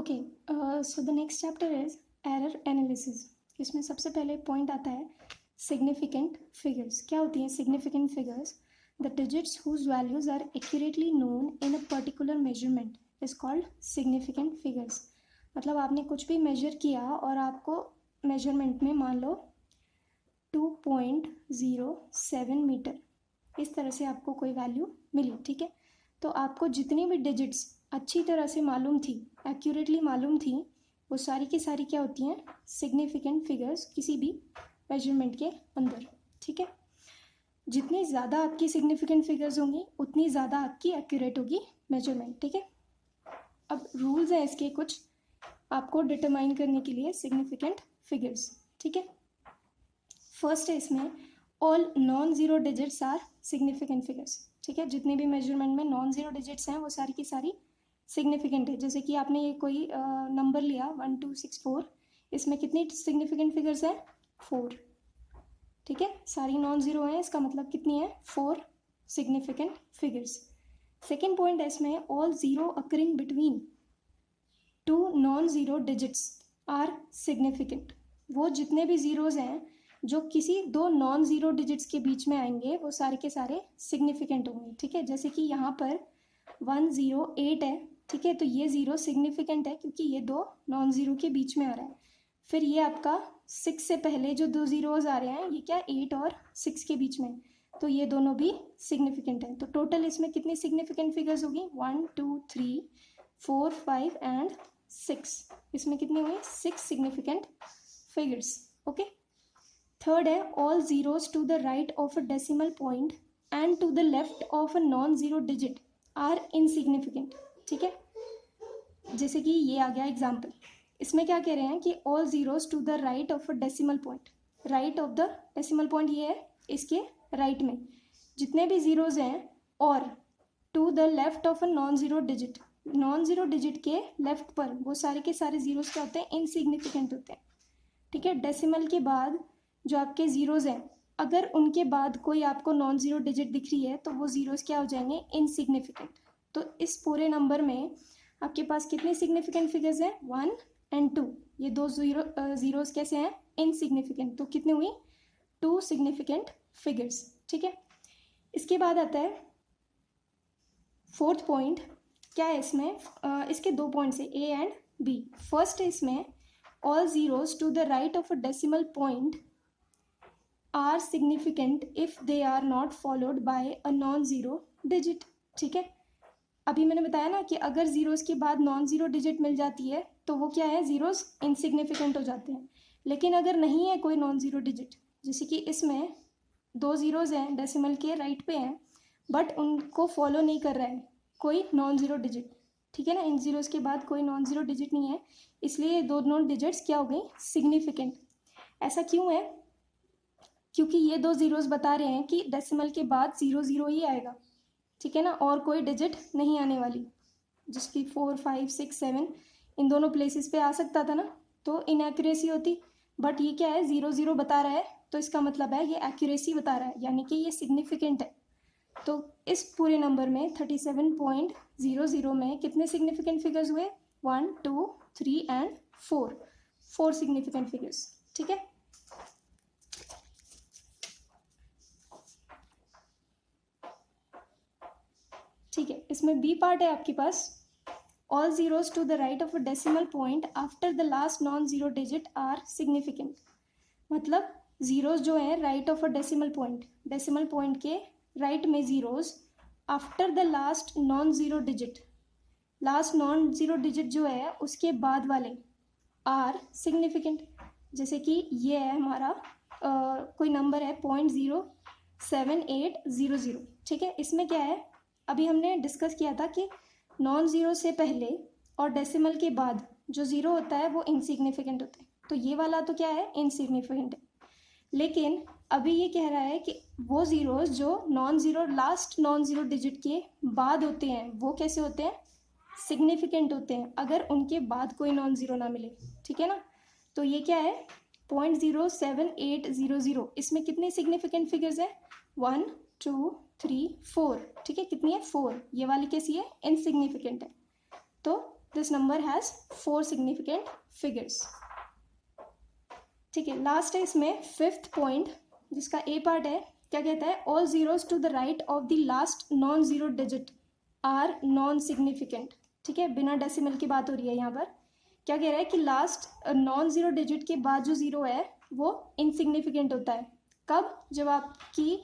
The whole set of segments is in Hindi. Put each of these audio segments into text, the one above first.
Okay, so the next chapter is error analysis. इसमें सबसे पहले पॉइंट आता है सिग्निफिकेंट फिगर्स। क्या होती हैं significant figures? The digits whose values are accurately known in a particular measurement is called significant figures. मतलब आपने कुछ भी मेजर किया और आपको मेजरमेंट में मान लो 2.07 मीटर, इस तरह से आपको कोई वैल्यू मिली, ठीक है। तो आपको जितनी भी डिजिट्स अच्छी तरह से मालूम थी, एक्यूरेटली मालूम थी, वो सारी की सारी क्या होती हैं? सिग्निफिकेंट फिगर्स किसी भी मेजरमेंट के अंदर, ठीक है। जितनी ज़्यादा आपकी सिग्निफिकेंट फिगर्स होंगी उतनी ज़्यादा आपकी एक्यूरेट होगी मेजरमेंट, ठीक है। अब रूल्स हैं इसके कुछ आपको डिटरमाइन करने के लिए सिग्निफिकेंट फिगर्स, ठीक है। फर्स्ट है इसमें all non zero digits are significant figures, ठीक है। जितने भी मेजरमेंट में नॉन ज़ीरो डिजिट्स हैं वो सारी की सारी सिग्निफिकेंट है। जैसे कि आपने ये कोई नंबर लिया 1264, इसमें कितनी सिग्निफिकेंट फिगर्स हैं? 4, ठीक है। सारी नॉन ज़ीरो हैं, इसका मतलब कितनी है? 4 सिग्निफिकेंट फिगर्स। सेकेंड पॉइंट है इसमें all zero occurring between 2 non zero digits are significant. वो जितने भी ज़ीरोज़ हैं जो किसी 2 नॉन ज़ीरो डिजिट्स के बीच में आएंगे वो सारे के सारे सिग्निफिकेंट होंगे, ठीक है। जैसे कि यहाँ पर 108 है, ठीक है, तो ये ज़ीरो सिग्निफिकेंट है क्योंकि ये 2 नॉन ज़ीरो के बीच में आ रहा है। फिर ये आपका 6 से पहले जो 2 ज़ीरोज़ आ रहे हैं ये क्या 8 और 6 के बीच में, तो ये दोनों भी सिग्निफिकेंट हैं। तो टोटल इसमें कितनी सिग्निफिकेंट फिगर्स होगी? 1 2 3 4 5 एंड 6। इसमें कितनी हुई? 6 सिग्निफिकेंट फिगर्स, ओके। थर्ड है all zeros to the right of a decimal point and to the left of a non zero digit are insignificant, ठीक है। जैसे कि ये आ गया एग्जाम्पल, इसमें क्या कह रहे हैं कि all zeros to the right of a decimal point, right of the decimal point ये है, इसके राइट में जितने भी ज़ीरोज़ हैं, और to the left of a non zero digit, non zero digit के लेफ्ट पर वो सारे के सारे ज़ीरोज़ क्या होते हैं? इनसिग्निफिकेंट होते हैं, ठीक है। डेसिमल के बाद जो आपके ज़ीरोज़ हैं, अगर उनके बाद कोई आपको नॉन ज़ीरो डिजिट दिख रही है तो वो ज़ीरोज़ क्या हो जाएंगे? इनसिग्निफिकेंट। तो इस पूरे नंबर में आपके पास कितने सिग्निफिकेंट फिगर्स हैं? 1 एंड 2। ये 2 ज़ीरोज़ कैसे हैं? इनसिग्निफिकेंट। तो कितने हुई? 2 सिग्निफिकेंट फिगर्स, ठीक है। इसके बाद आता है फोर्थ पॉइंट। क्या है इसमें? इसके 2 पॉइंट्स है, ए एंड बी। फर्स्ट है इसमें all zeros to the right of a decimal point are significant if they are not followed by a non zero digit, ठीक है। अभी मैंने बताया ना कि अगर ज़ीरोज़ के बाद नॉन ज़ीरो डिजिट मिल जाती है तो वो क्या है? ज़ीरोज़ इनसिग्निफिकेंट हो जाते हैं। लेकिन अगर नहीं है कोई नॉन ज़ीरो डिजिट, जैसे कि इसमें 2 ज़ीरोज़ हैं डेसिमल के राइट पे हैं बट उनको फॉलो नहीं कर रहा है कोई नॉन ज़ीरो डिजिट, ठीक है ना। इन ज़ीरोज़ के बाद कोई नॉन ज़ीरो डिजिट नहीं है, इसलिए दोनों डिजिट्स क्या हो गई? सिग्निफिकेंट। ऐसा क्यों है? क्योंकि ये 2 ज़ीरोज़ बता रहे हैं कि डेसिमल के बाद 0 0 ही आएगा, ठीक है ना, और कोई डिजिट नहीं आने वाली, जिसकी 4 5 6 7 इन दोनों प्लेसेस पे आ सकता था ना, तो इनएक्यूरेसी होती। बट ये क्या है? 0 0 बता रहा है, तो इसका मतलब है ये एक्यूरेसी बता रहा है, यानी कि ये सिग्निफिकेंट है। तो इस पूरे नंबर में 37.00 में कितने सिग्निफिकेंट फिगर्स हुए? 1 2 3 एंड 4 सिग्निफिकेंट फिगर्स, ठीक है। ठीक है, इसमें बी पार्ट है आपके पास all zeros to the right of a decimal point after the last non zero digit are significant. मतलब ज़ीरोज़ जो है right of a decimal point के राइट में zeros after the last non zero digit, last non zero digit जो है उसके बाद वाले आर सिग्निफिकेंट। जैसे कि ये है हमारा कोई नंबर है 0.07800, ठीक है। इसमें क्या है? अभी हमने डिस्कस किया था कि नॉन ज़ीरो से पहले और डेसिमल के बाद जो ज़ीरो होता है वो इनसिग्निफिकेंट होता है, तो ये वाला तो क्या है? इनसिग्निफिकेंट है। लेकिन अभी ये कह रहा है कि वो ज़ीरोज़ जो non zero last non zero digit के बाद होते हैं वो कैसे होते हैं? सिग्निफिकेंट होते हैं, अगर उनके बाद कोई नॉन ज़ीरो ना मिले, ठीक है ना। तो ये क्या है? 0.07800। इसमें कितने सिग्निफिकेंट फिगर्स है? 1 2 3 4, ठीक है। कितनी है? 4। ये वाली कैसी है? इनसिग्निफिकेंट है। तो this number has 4 significant figures. ठीक है, लास्ट है इसमें फिफ्थ पॉइंट, जिसका ए पार्ट है। क्या कहता है? All zeros to the right of the last non zero digit are non significant. ठीक है, बिना डेसिमल की बात हो रही है यहाँ पर। क्या कह रहा है कि लास्ट नॉन जीरो डिजिट के बाद जो जीरो है वो इनसिग्निफिकेंट होता है। कब? जब आपकी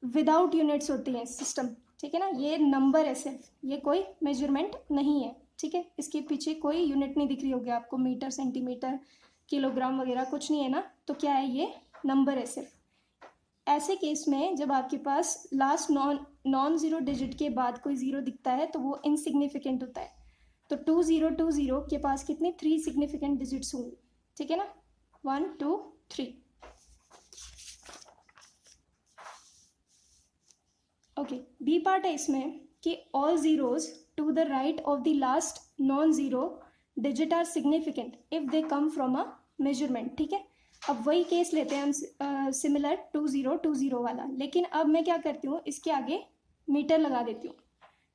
विदाउट यूनिट्स होती हैं सिस्टम। ठीक है ना, ये नंबर है सिर्फ, ये कोई मेजरमेंट नहीं है। ठीक है, इसके पीछे कोई यूनिट नहीं दिख रही होगी आपको, मीटर, सेंटीमीटर, किलोग्राम वगैरह कुछ नहीं है ना, तो क्या है? ये नंबर है सिर्फ। ऐसे केस में जब आपके पास लास्ट नॉन जीरो डिजिट के बाद कोई जीरो दिखता है तो वो इनसिग्निफिकेंट होता है। तो 2020 के पास कितने 3 सिग्निफिकेंट डिजिट्स होंगे। ठीक है ना, 1 2 3। ओके, बी पार्ट है इसमें कि all zeros to the right of the last non zero digit are significant if they come from a measurement. ठीक है, अब वही केस लेते हैं हम, सिमिलर 2020 वाला, लेकिन अब मैं क्या करती हूँ, इसके आगे मीटर लगा देती हूँ।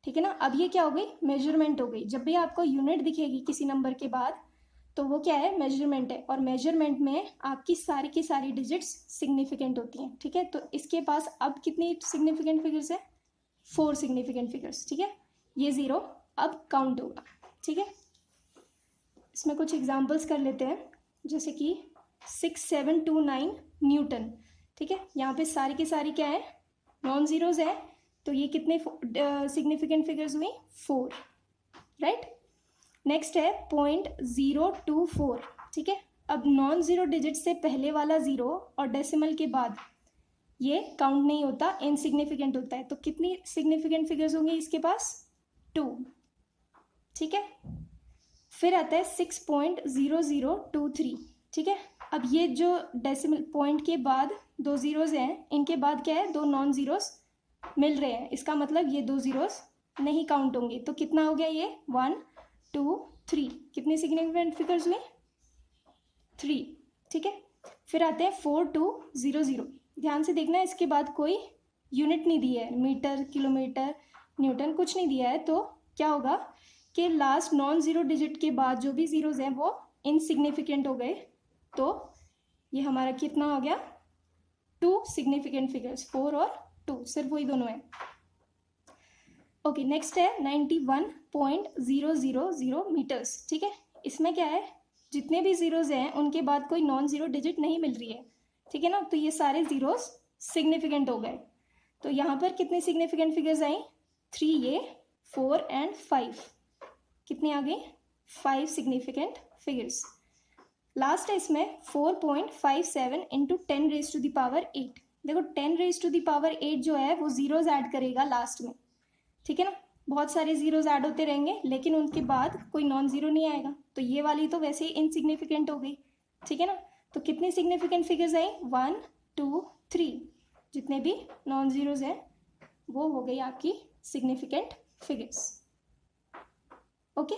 ठीक है ना, अब ये क्या हो गई? मेजरमेंट हो गई। जब भी आपको यूनिट दिखेगी किसी नंबर के बाद तो वो क्या है? मेजरमेंट है, और मेजरमेंट में आपकी सारी की सारी डिजिट्स सिग्निफिकेंट होती हैं। ठीक है, तो इसके पास अब कितनी सिग्निफिकेंट फिगर्स है? 4 सिग्निफिकेंट फिगर्स। ठीक है, ये जीरो अब काउंट होगा। ठीक है, इसमें कुछ एग्जाम्पल्स कर लेते हैं, जैसे कि 6729 न्यूटन। ठीक है, यहाँ पे सारी की सारी क्या है? नॉन जीरोज है, तो ये कितने सिग्निफिकेंट फिगर्स हुई? 4, राइट। नेक्स्ट है 0.024। ठीक है, अब नॉन जीरो डिजिट से पहले वाला जीरो और डेसिमल के बाद ये काउंट नहीं होता, इनसिग्निफिकेंट होता है। तो कितनी सिग्निफिकेंट फिगर्स होंगी इसके पास? 2। ठीक है, फिर आता है 6.0023। ठीक है, अब ये जो डेसिमल पॉइंट के बाद 2 जीरोज हैं, इनके बाद क्या है? 2 नॉन जीरोज मिल रहे हैं, इसका मतलब ये 2 जीरोज नहीं काउंट होंगे। तो कितना हो गया ये? 1 2 3। कितनी सिग्निफिकेंट फिगर्स हुई? 3। ठीक है, फिर आते हैं 4200। ध्यान से देखना, इसके बाद कोई यूनिट नहीं दी है, मीटर, किलोमीटर, न्यूटन कुछ नहीं दिया है। तो क्या होगा कि लास्ट नॉन जीरो डिजिट के बाद जो भी जीरोज हैं वो इनसिग्निफिकेंट हो गए। तो ये हमारा कितना हो गया? 2 सिग्निफिकेंट फिगर्स, 4 और 2, सिर्फ वही दोनों है। ओके, नेक्स्ट है 91.000 मीटर्स। ठीक है, इसमें क्या है? जितने भी जीरोज हैं उनके बाद कोई नॉन जीरो डिजिट नहीं मिल रही है। ठीक है ना, तो ये सारे जीरोज सिग्निफिकेंट हो गए। तो यहाँ पर कितनी सिग्निफिकेंट फिगर्स आई? 3, ये 4 एंड 5। कितनी आ गई? 5 सिग्निफिकेंट फिगर्स। लास्ट है इसमें 4.57 इंटू 10⁸8। देखो 10⁸8 जो है वो जीरोज ऐड करेगा लास्ट में। ठीक है ना, बहुत सारे जीरोज ऐड होते रहेंगे, लेकिन उनके बाद कोई नॉन जीरो नहीं आएगा। तो ये वाली तो वैसे ही इनसिग्निफिकेंट हो गई। ठीक है ना, तो कितनी सिग्निफिकेंट फिगर्स आई? 1 2 3। जितने भी नॉन जीरोज हैं वो हो गई आपकी सिग्निफिकेंट फिगर्स। ओके।